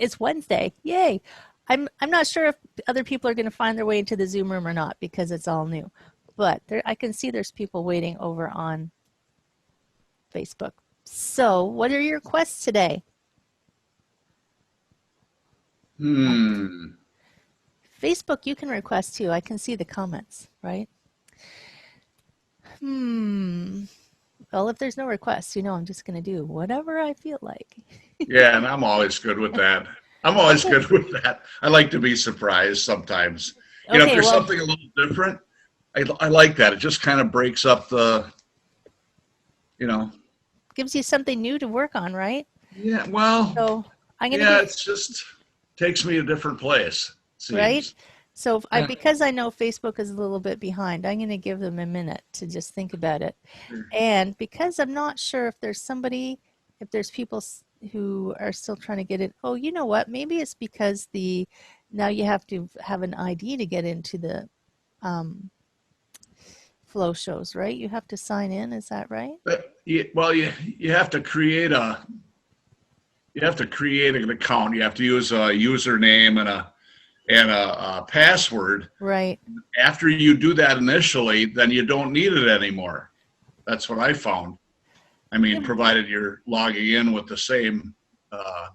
It's Wednesday. Yay. I'm not sure if other people are going to find their way into the Zoom room or not because it's all new. But I can see there's people waiting over on Facebook. So, what are your requests today? Facebook, you can request too. I can see the comments, right? Well, if there's no requests, I'm just going to do whatever I feel like. Yeah, and I'm always good with that. I'm always Okay. good with that. I like to be surprised sometimes. If Okay, there's well, something a little different, I like that. It just kind of breaks up the, you know, gives you something new to work on, right? yeah, well, So, I'm going to yeah, give, it's just takes me a different place, it right? seems. So, Yeah, because I know Facebook is a little bit behind, I'm going to give them a minute to just think about it. sure. And because I'm not sure if there's people who are still trying to get in. Oh, you know what? Maybe it's because now you have to have an ID to get into the um, flow shows, right? You have to sign in. Is that right? But you have to create an account. You have to use a username and a password. Right. After you do that initially, then you don't need it anymore. That's what I found. I mean, Yeah. provided you're logging in with the same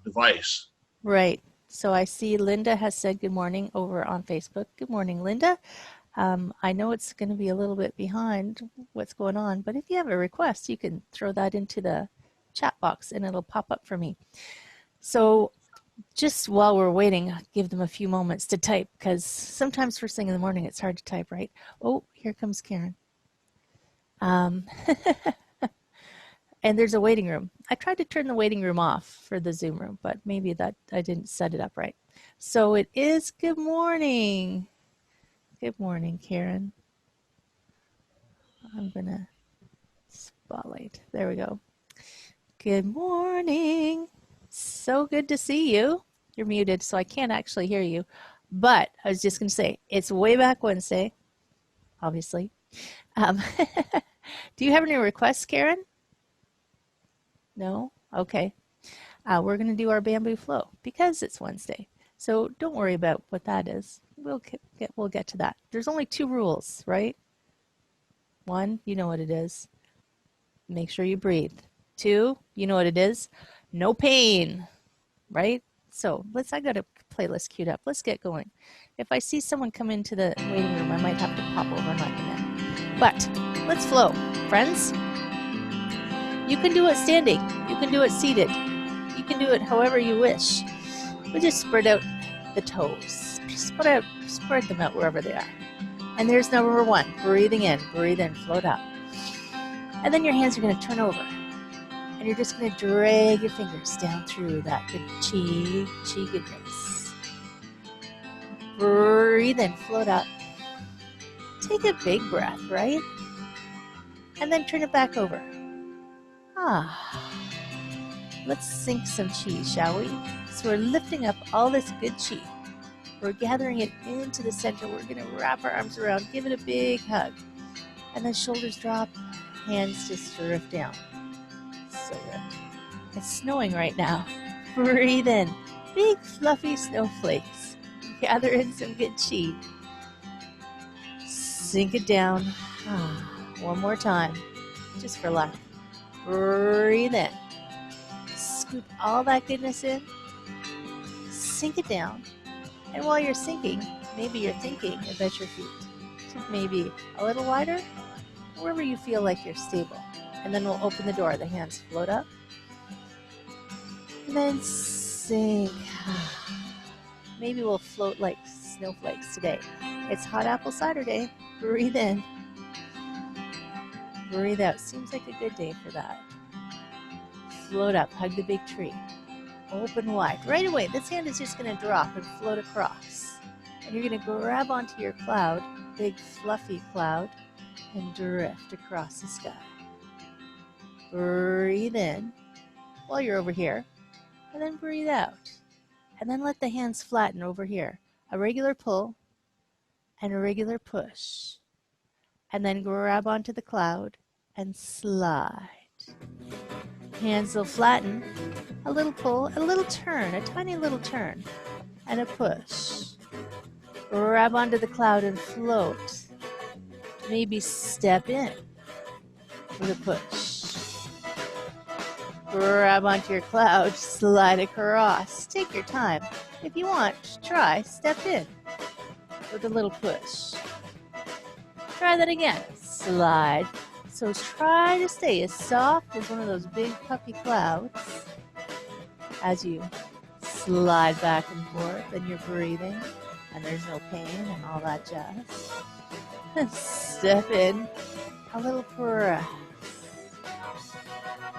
device. Right. So I see Linda has said good morning over on Facebook. Good morning, Linda. I know it's going to be a little bit behind what's going on, but if you have a request, you can throw that into the chat box and it'll pop up for me. So just while we're waiting, I'll give them a few moments to type because sometimes first thing in the morning it's hard to type, right? Oh, here comes Karen. Um, and there's a waiting room. I tried to turn the waiting room off for the Zoom room, but maybe that I didn't set it up right. So it is good morning. Good morning, Karen. I'm going to spotlight. There we go. Good morning. So good to see you. You're muted, so I can't actually hear you. But I was just going to say, it's way back Wednesday, obviously. Um, do you have any requests, Karen? No? Okay. We're going to do our bamboo flow because it's Wednesday. So don't worry about what that is. We'll get to that. There's only 2 rules, right? 1, you know what it is. Make sure you breathe. 2, you know what it is. No pain, right? So I got a playlist queued up. Let's get going. If I see someone come into the waiting room, I might have to pop over and let them in. But let's flow, friends. You can do it standing. You can do it seated. You can do it however you wish. We just spread out the toes. Spread them out wherever they are. And there's number 1, breathing in, float up. And then your hands are going to turn over. And you're just going to drag your fingers down through that good chi goodness. Breathe in, float up. Take a big breath, right? And then turn it back over. Let's sink some chi, shall we? So we're lifting up all this good chi. We're gathering it into the center. We're going to wrap our arms around, give it a big hug. And then shoulders drop, hands just drift down. So good. It's snowing right now. Breathe in. Big fluffy snowflakes. Gather in some good chi. Sink it down. One more time. Just for luck. Breathe in. Scoop all that goodness in. Sink it down. And while you're sinking, maybe you're thinking about your feet. So maybe a little wider, wherever you feel like you're stable. And then we'll open the door. The hands float up. And then sink. Maybe we'll float like snowflakes today. It's hot apple cider day. Breathe in. Breathe out. Seems like a good day for that. Float up. Hug the big tree. Open wide. Right away, this hand is just going to drop and float across. And you're going to grab onto your cloud, big fluffy cloud, and drift across the sky. Breathe in while you're over here, and then breathe out. And then let the hands flatten over here. A regular pull and a regular push. And then grab onto the cloud and slide. Hands will flatten. a little pull, a little turn, a tiny little turn, and a push. Grab onto the cloud and float. Maybe step in with a push. Grab onto your cloud, slide across. Take your time. If you want, try step in with a little push. Try that again. Slide. So try to stay as soft as one of those big puffy clouds as you slide back and forth and you're breathing and there's no pain and all that jazz. Step in, a little press.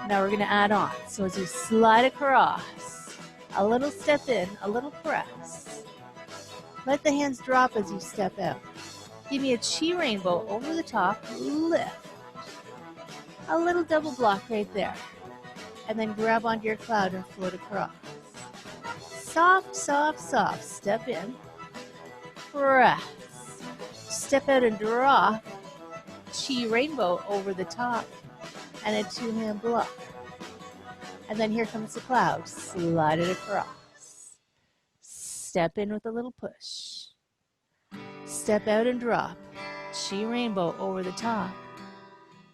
Now we're going to add on. So as you slide across, a little step in, a little press. Let the hands drop as you step out. Give me a chi rainbow over the top, lift. A little double block right there. And then grab onto your cloud and float across. Soft, soft, soft. Step in, press. Step out and drop. Chi rainbow over the top and a two-hand block. And then here comes the cloud. Slide it across. Step in with a little push. Step out and drop. Chi rainbow over the top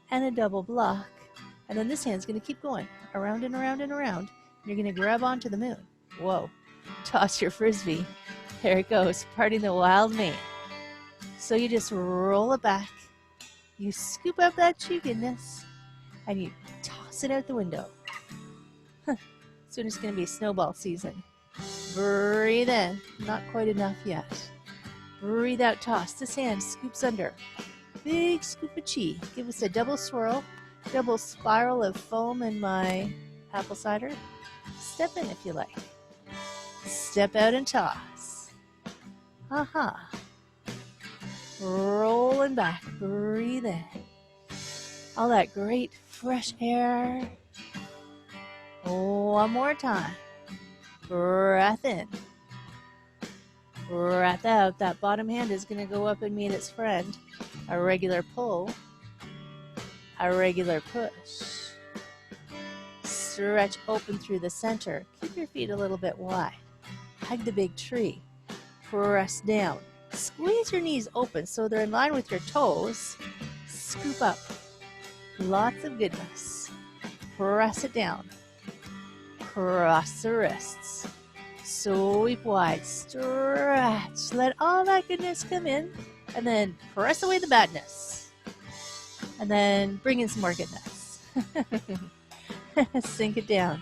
and a double block. And then this hand's going to keep going around and around and around. You're going to grab onto the moon. Whoa. Toss your frisbee. There it goes, parting the wild mane. So you just roll it back. You scoop up that chi goodness and you toss it out the window. Soon it's going to be snowball season. Breathe in. Not quite enough yet. Breathe out, toss. This hand scoops under. Big scoop of chi. Give us a double swirl, double spiral of foam in my apple cider. Step in if you like. Step out and toss. Aha. Rolling back. Breathe in. All that great fresh air. One more time. Breath in. Breath out. That bottom hand is going to go up and meet its friend. A regular pull. A regular push. Stretch open through the center. Keep your feet a little bit wide. Hug the big tree. Press down. Squeeze your knees open so they're in line with your toes. Scoop up. Lots of goodness. Press it down. Cross the wrists. Sweep wide. Stretch. Let all that goodness come in. And then press away the badness. And bring in some more goodness. Sink it down.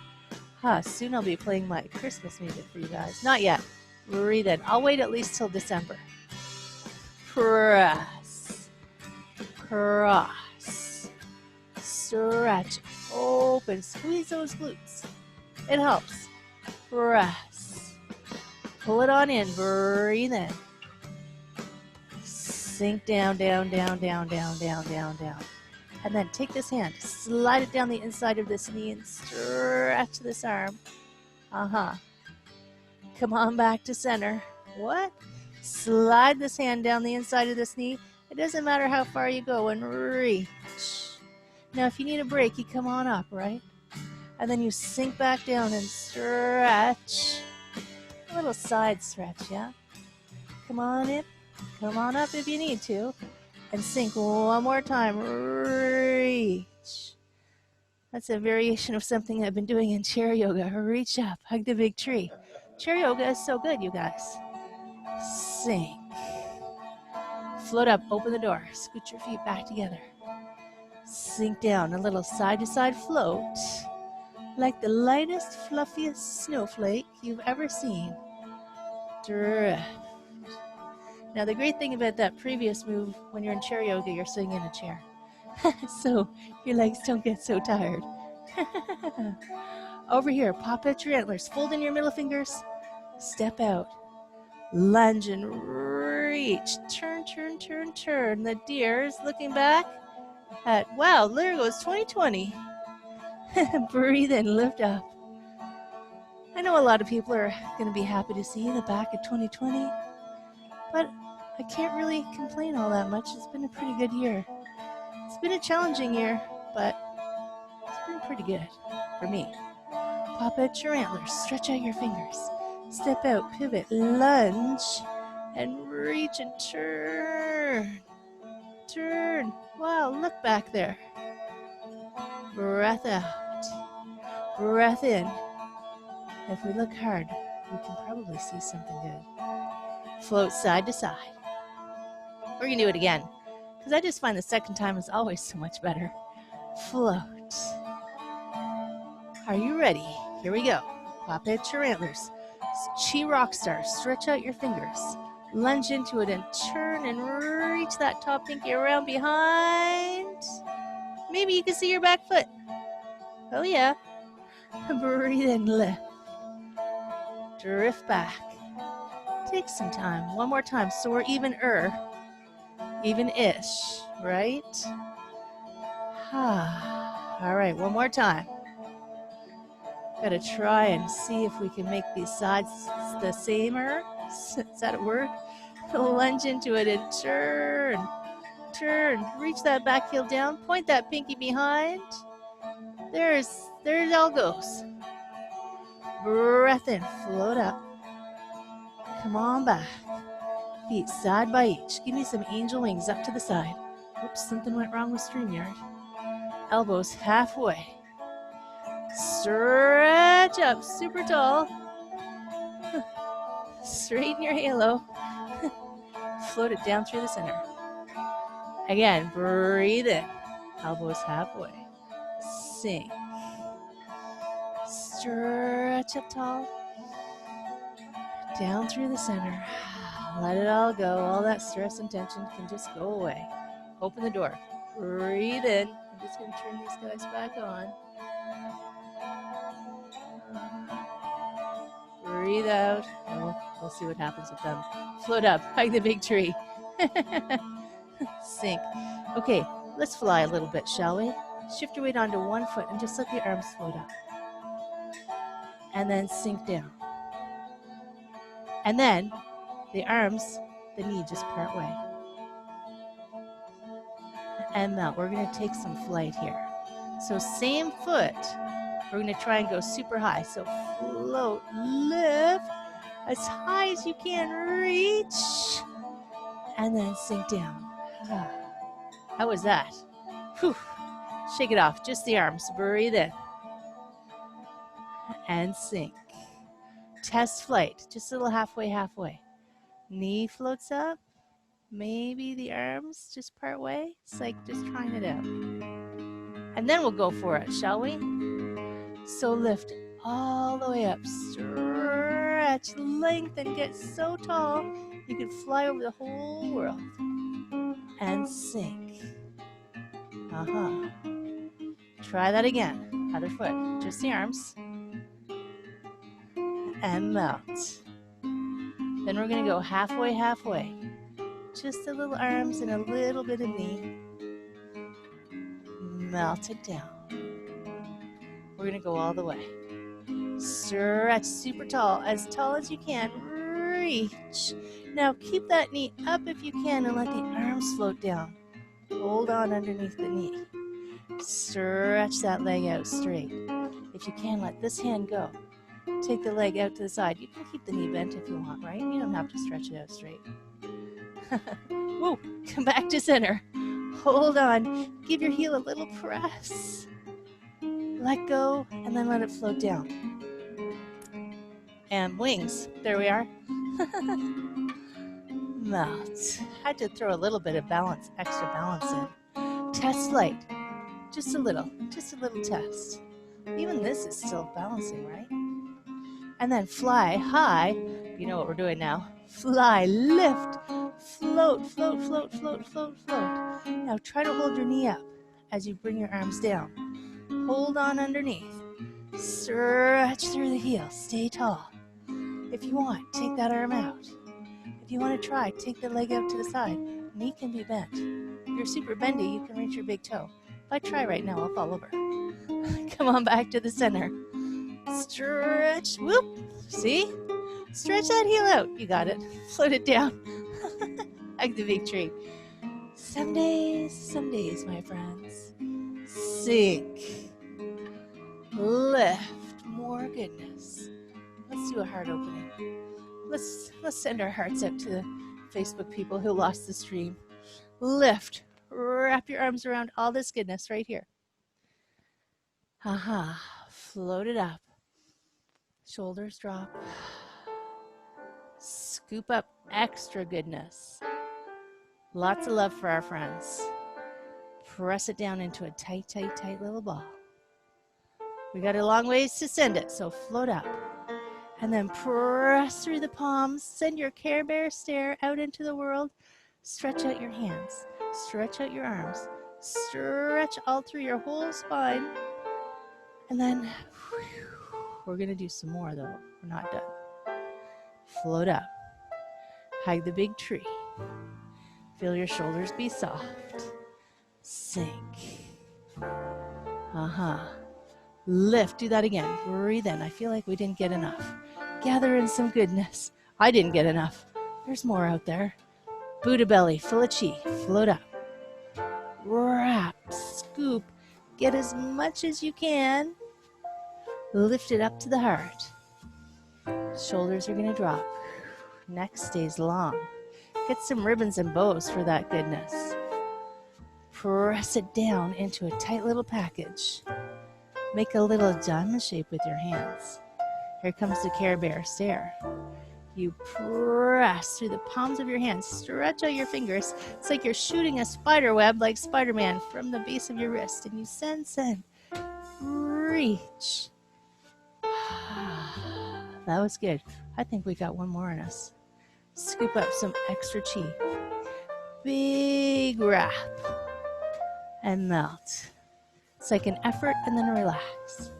Soon I'll be playing my Christmas music for you guys. Not yet. Breathe in. I'll wait at least till December. Press. Cross. Stretch. Open. Squeeze those glutes. It helps. Press. Pull it on in. Breathe in. Sink down, down, down, down, down, down, down, down. And then take this hand, slide it down the inside of this knee and stretch this arm. Come on back to center. What? Slide this hand down the inside of this knee. It doesn't matter how far you go and reach. Now if you need a break, you come on up, right? And then you sink back down and stretch. A little side stretch, yeah? Come on in. Come on up if you need to. And sink one more time. Reach. That's a variation of something I've been doing in chair yoga. Reach up. Hug the big tree. Chair yoga is so good, you guys. Sink. Float up. Open the door. Scoot your feet back together. Sink down. A little side-to-side float. Like the lightest, fluffiest snowflake you've ever seen. Drift. Now, the great thing about that previous move, when you're in chair yoga, you're sitting in a chair. So your legs don't get so tired. Over here, pop out your antlers, fold in your middle fingers, step out, lunge and reach, turn, turn, turn, turn. The deer is looking back at, wow, there goes 2020. Breathe in, lift up. I know a lot of people are going to be happy to see the back of 2020, but I can't really complain all that much. It's been a pretty good year. It's been a challenging year, but it's been pretty good for me. Pop out your antlers, stretch out your fingers. Step out, pivot, lunge, and reach and turn. Turn. Wow, look back there. Breath out. Breath in. If we look hard, we can probably see something good. Float side to side. We're going to do it again, because I just find the second time is always so much better. Float. Are you ready? Here we go. Pop out your antlers. Chi Rockstar. Stretch out your fingers. Lunge into it and turn and reach that top pinky around behind. Maybe you can see your back foot. Oh yeah. Breathe in, lift. Drift back. Take some time. One more time so we're even-ish, right? All right, one more time. Gotta try and see if we can make these sides the samer. Is that a word? Lunge into it and turn. Turn. Reach that back heel down. Point that pinky behind. There it all goes. Breath in. Float up. Come on back. Feet side by each. Give me some angel wings up to the side. Oops, something went wrong with StreamYard. Elbows halfway. Stretch up super tall. Straighten your halo. Float it down through the center. Again, breathe in. Elbows halfway. Sink. Stretch up tall. Down through the center. Let it all go. All that stress and tension can just go away. Open the door. Breathe in. I'm just going to turn these guys back on. Breathe out. Oh, we'll see what happens with them. Float up. Hug the big tree. Sink. Okay, let's fly a little bit, shall we? Shift your weight onto one foot and just let the arms float up. And then sink down. And then the arms, the knee just part way. And melt. We're going to take some flight here. So same foot. We're going to try and go super high. So float, lift as high as you can, reach, and then sink down. How was that? Whew. Shake it off, just the arms. Breathe in and sink. Test flight, just a little halfway. Knee floats up. Maybe the arms just part way. It's like just trying it out. And then we'll go for it, shall we? So lift all the way up. Stretch, lengthen, get so tall you can fly over the whole world. And sink. Try that again. Other foot, just the arms. And melt. Then we're going to go halfway. Just a little arms and a little bit of knee. Melt it down. We're going to go all the way. Stretch super tall as you can. Reach. Now keep that knee up if you can and let the arms float down. Hold on underneath the knee. Stretch that leg out straight. If you can, let this hand go. Take the leg out to the side. You can keep the knee bent if you want, right? You don't have to stretch it out straight. Woo! Come back to center. Hold on. Give your heel a little press. Let go, and then let it float down. And wings. There we are. Melt. Had to throw a little bit of balance, extra balance in. Test flight. Just a little test. Even this is still balancing, right? And then fly high. You know what we're doing now. Fly, lift, float. Now try to hold your knee up as you bring your arms down. Hold on underneath. Stretch through the heel. Stay tall. If you want, take that arm out. If you want to try, take the leg out to the side. Knee can be bent. If you're super bendy, you can reach your big toe. If I try right now, I'll fall over. Come on back to the center. Stretch. Whoop. See? Stretch that heel out. You got it. Float it down. Like the big tree. Some days, my friends. Sink. Lift. More more goodness. Let's do a heart opening. Let's send our hearts out to the Facebook people who lost the stream. Lift. Wrap your arms around all this goodness right here. Aha. Float it up. Shoulders drop. Scoop up extra goodness. Lots of love for our friends. Press it down into a tight, tight, tight little ball. We got a long ways to send it, so float up. And then press through the palms. Send your Care Bear stare out into the world. Stretch out your hands. Stretch out your arms. Stretch all through your whole spine. And then we're going to do some more, though. We're not done. Float up. Hug the big tree. Feel your shoulders be soft. Sink. Lift. Do that again. Breathe in. I feel like we didn't get enough. Gather in some goodness. I didn't get enough. There's more out there. Buddha belly, full of chi. Float up. Wrap. Scoop. Get as much as you can. Lift it up to the heart. Shoulders are going to drop. Neck stays long. Get some ribbons and bows for that goodness. Press it down into a tight little package. Make a little diamond shape with your hands. Here comes the Care Bear stare. You press through the palms of your hands. Stretch out your fingers. It's like you're shooting a spider web like Spider-Man from the base of your wrist. And you send. Reach. That was good. I think we got one more in us. Scoop up some extra chi. Big wrap. And melt. It's like an effort and then relax.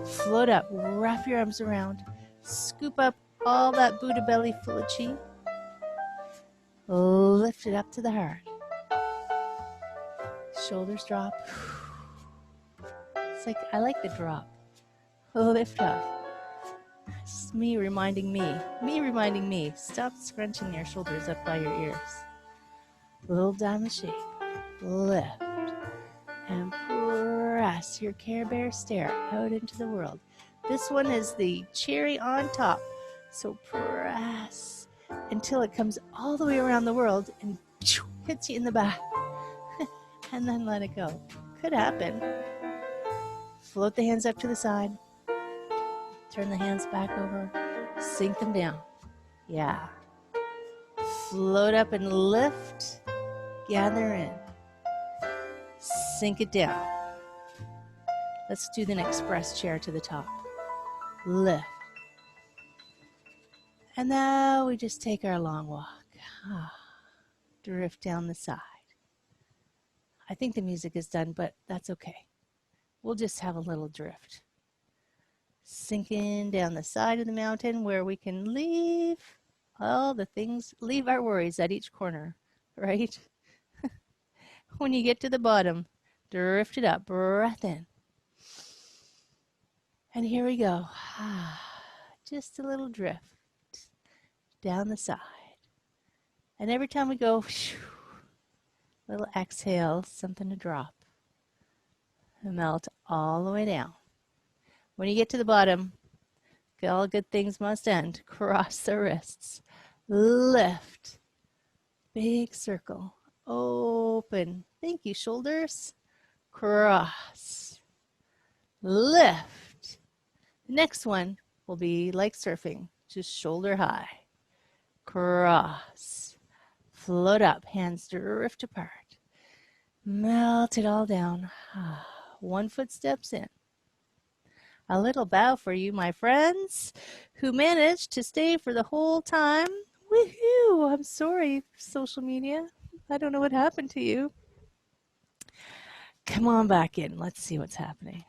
Float up. Wrap your arms around. Scoop up all that Buddha belly full of chi. Lift it up to the heart. Shoulders drop. It's like, I like the drop. Lift up. It's me reminding me. Stop scrunching your shoulders up by your ears. Little diamond shape. Lift. And press your Care Bear stare out into the world. This one is the cherry on top. So press until it comes all the way around the world and hits you in the back. And then let it go. Could happen. Float the hands up to the side. Turn the hands back over. Sink them down. Yeah. Float up and lift. Gather in. Sink it down. Let's do the express chair to the top. Lift. And now we just take our long walk. Drift down the side. I think the music is done, but that's okay. We'll just have a little drift. Sinking down the side of the mountain where we can leave all the things, leave our worries at each corner, right? When you get to the bottom, drift it up, breath in. And here we go. Just a little drift down the side. And every time we go, little exhale, something to drop. And melt all the way down. When you get to the bottom, all good things must end. Cross the wrists. Lift. Big circle. Open. Thank you, shoulders. Cross. Lift. The next one will be like surfing, just shoulder high. Cross. Float up. Hands drift apart. Melt it all down. One foot steps in. A little bow for you, my friends, who managed to stay for the whole time. Woohoo! I'm sorry, social media. I don't know what happened to you. Come on back in. Let's see what's happening.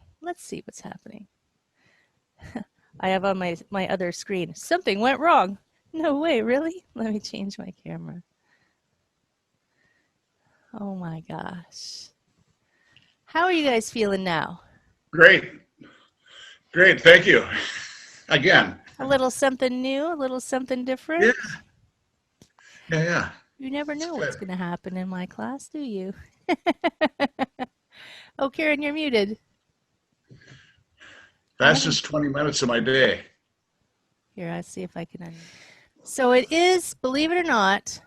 I have on my other screen. Something went wrong. No way, really? Let me change my camera. Oh my gosh. How are you guys feeling now? Great. Thank you. Again. A little something new, a little something different? Yeah. You never know what's going to happen in my class, do you? Oh, Karen, you're muted. Fastest 20 minutes of my day. Here, I'll see if I can. So it is, believe it or not,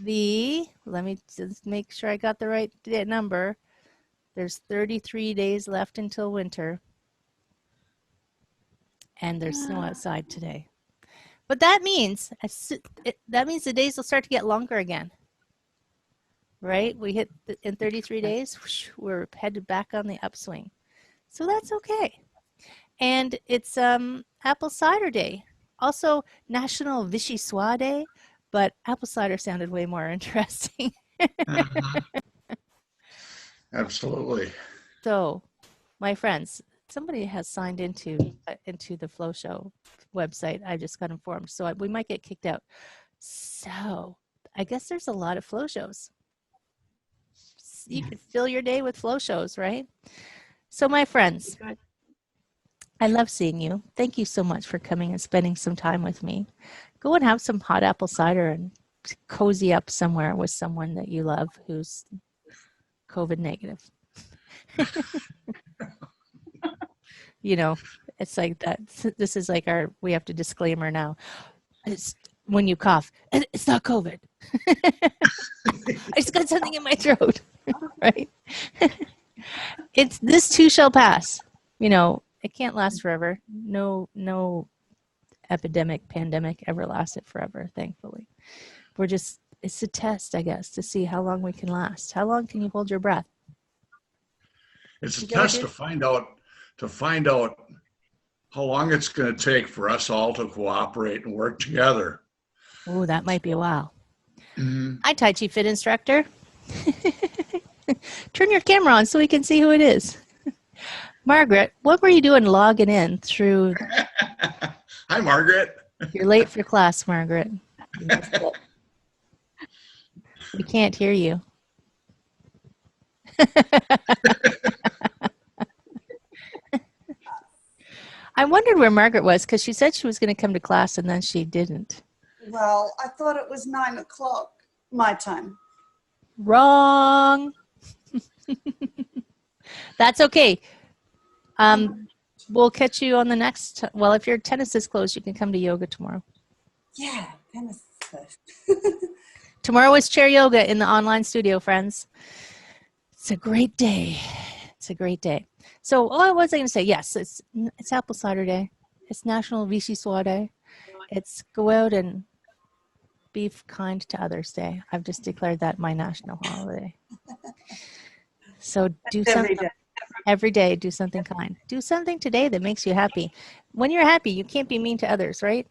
let me just make sure I got the right number. There's 33 days left until winter. And there's snow outside today. But that means the days will start to get longer again. Right? We hit in 33 days, whoosh, we're headed back on the upswing. So that's okay. And it's apple cider day. Also National Vichyssoise Day, but apple cider sounded way more interesting. Absolutely. So, my friends, somebody has signed into the Flow Show website. I just got informed, so we might get kicked out. So, I guess there's a lot of Flow shows. You could fill your day with Flow shows, right? So, my friends, I love seeing you. Thank you so much for coming and spending some time with me. Go and have some hot apple cider and cozy up somewhere with someone that you love who's COVID negative. You know, it's like that. This is like we have to disclaimer now. It's when you cough, it's not COVID. I just got something in my throat, right? This too shall pass. You know, it can't last forever. No pandemic ever lasted forever, thankfully. It's a test, I guess, to see how long we can last. How long can you hold your breath? It's a test to find out how long it's going to take for us all to cooperate and work together. Oh, that might be a while. Mm-hmm. Hi, Tai Chi Fit instructor. Turn your camera on so we can see who it is. Margaret, what were you doing logging in through? Hi, Margaret. You're late for class, Margaret. We can't hear you. I wondered where Margaret was because she said she was going to come to class and then she didn't. Well, I thought it was 9 o'clock my time. Wrong. That's okay. We'll catch you on the next. Well, if your tennis is closed, you can come to yoga tomorrow. Yeah, tennis first. Tomorrow is chair yoga in the online studio, friends. It's a great day. It's a great day. So, what was I going to say? Yes, it's apple cider day. It's National Vichyssoise Day. It's go out and be kind to others day. I've just declared that my national holiday. So do something every day. Do something kind. Do something today that makes you happy. When you're happy, you can't be mean to others, right?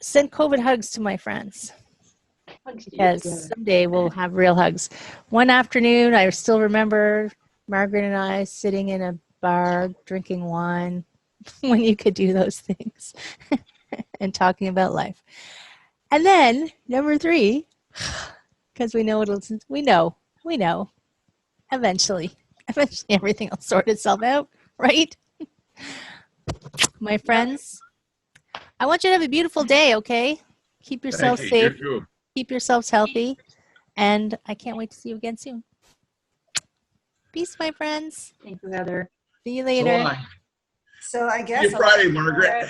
Send COVID hugs to my friends. Because someday we'll have real hugs. One afternoon, I still remember Margaret and I sitting in a bar drinking wine when you could do those things and talking about life. And then number 3, because we know eventually everything will sort itself out, right? My friends, I want you to have a beautiful day, okay? Keep yourself safe. Keep yourselves healthy. And I can't wait to see you again soon. Peace, my friends. Thank you, Heather. See you later. So I guess. See you Friday, Margaret.